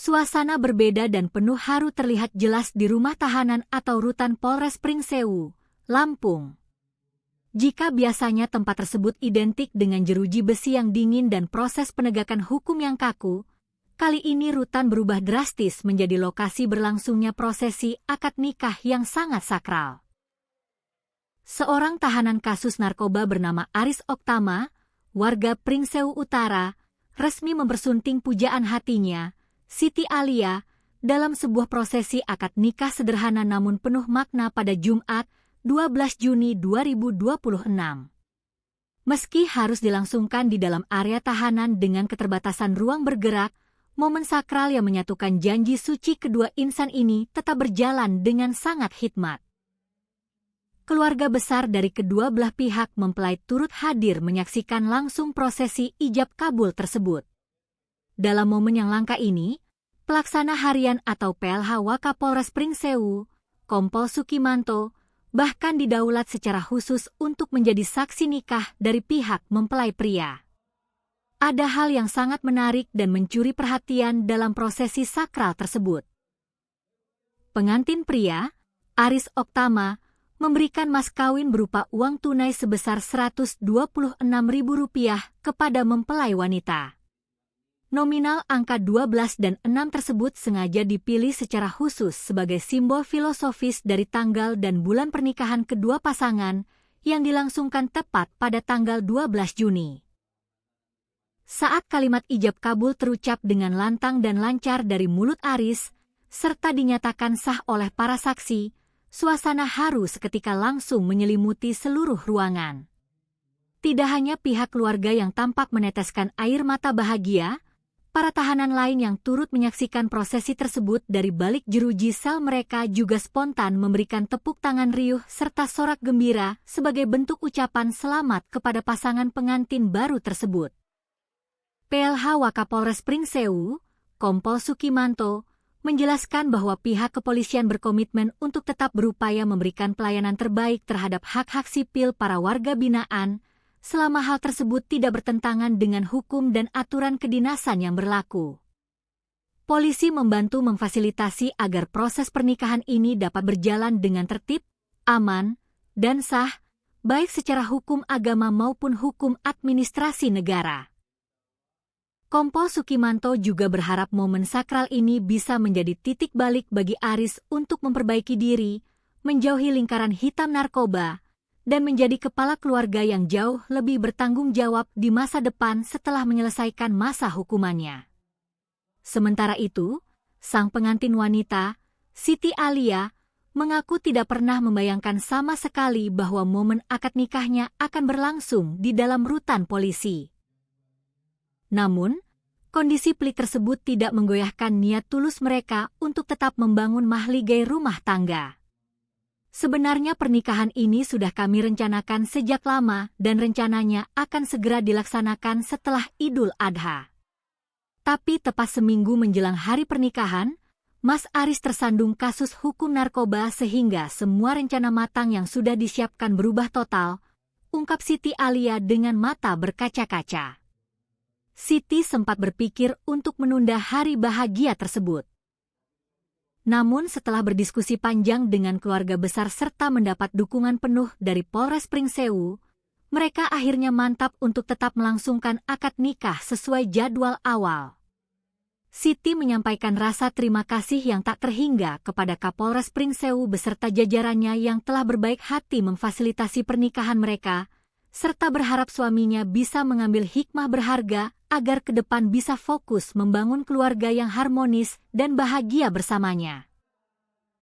Suasana berbeda dan penuh haru terlihat jelas di rumah tahanan atau rutan Polres Pringsewu, Lampung. Jika biasanya tempat tersebut identik dengan jeruji besi yang dingin dan proses penegakan hukum yang kaku, kali ini rutan berubah drastis menjadi lokasi berlangsungnya prosesi akad nikah yang sangat sakral. Seorang tahanan kasus narkoba bernama Aris Oktama, warga Pringsewu Utara, resmi mempersunting pujaan hatinya, Siti Alia, dalam sebuah prosesi akad nikah sederhana namun penuh makna pada Jumat, 12 Juni 2026. Meski harus dilangsungkan di dalam area tahanan dengan keterbatasan ruang bergerak, momen sakral yang menyatukan janji suci kedua insan ini tetap berjalan dengan sangat hikmat. Keluarga besar dari kedua belah pihak mempelai turut hadir menyaksikan langsung prosesi ijab kabul tersebut. Dalam momen yang langka ini, Pelaksana Harian atau PLH Wakapolres Pringsewu, Kompol Sukimanto, bahkan didaulat secara khusus untuk menjadi saksi nikah dari pihak mempelai pria. Ada hal yang sangat menarik dan mencuri perhatian dalam prosesi sakral tersebut. Pengantin pria, Aris Oktama, memberikan mas kawin berupa uang tunai sebesar Rp126.000 kepada mempelai wanita. Nominal angka 12 dan 6 tersebut sengaja dipilih secara khusus sebagai simbol filosofis dari tanggal dan bulan pernikahan kedua pasangan yang dilangsungkan tepat pada tanggal 12 Juni. Saat kalimat ijab kabul terucap dengan lantang dan lancar dari mulut Aris, serta dinyatakan sah oleh para saksi, suasana haru seketika langsung menyelimuti seluruh ruangan. Tidak hanya pihak keluarga yang tampak meneteskan air mata bahagia, para tahanan lain yang turut menyaksikan prosesi tersebut dari balik jeruji sel mereka juga spontan memberikan tepuk tangan riuh serta sorak gembira sebagai bentuk ucapan selamat kepada pasangan pengantin baru tersebut. PLH Wakapolres Pringsewu, Kompol Sukimanto, menjelaskan bahwa pihak kepolisian berkomitmen untuk tetap berupaya memberikan pelayanan terbaik terhadap hak-hak sipil para warga binaan, selama hal tersebut tidak bertentangan dengan hukum dan aturan kedinasan yang berlaku. Polisi membantu memfasilitasi agar proses pernikahan ini dapat berjalan dengan tertib, aman, dan sah, baik secara hukum agama maupun hukum administrasi negara. Kompol Sukimanto juga berharap momen sakral ini bisa menjadi titik balik bagi Aris untuk memperbaiki diri, menjauhi lingkaran hitam narkoba, dan menjadi kepala keluarga yang jauh lebih bertanggung jawab di masa depan setelah menyelesaikan masa hukumannya. Sementara itu, sang pengantin wanita, Siti Alia, mengaku tidak pernah membayangkan sama sekali bahwa momen akad nikahnya akan berlangsung di dalam rutan polisi. Namun, kondisi pelik tersebut tidak menggoyahkan niat tulus mereka untuk tetap membangun mahligai rumah tangga. Sebenarnya pernikahan ini sudah kami rencanakan sejak lama dan rencananya akan segera dilaksanakan setelah Idul Adha. Tapi tepat seminggu menjelang hari pernikahan, Mas Aris tersandung kasus hukum narkoba sehingga semua rencana matang yang sudah disiapkan berubah total, ungkap Siti Alia dengan mata berkaca-kaca. Siti sempat berpikir untuk menunda hari bahagia tersebut. Namun setelah berdiskusi panjang dengan keluarga besar serta mendapat dukungan penuh dari Polres Pringsewu, mereka akhirnya mantap untuk tetap melangsungkan akad nikah sesuai jadwal awal. Siti menyampaikan rasa terima kasih yang tak terhingga kepada Kapolres Pringsewu beserta jajarannya yang telah berbaik hati memfasilitasi pernikahan mereka, serta berharap suaminya bisa mengambil hikmah berharga agar ke depan bisa fokus membangun keluarga yang harmonis dan bahagia bersamanya.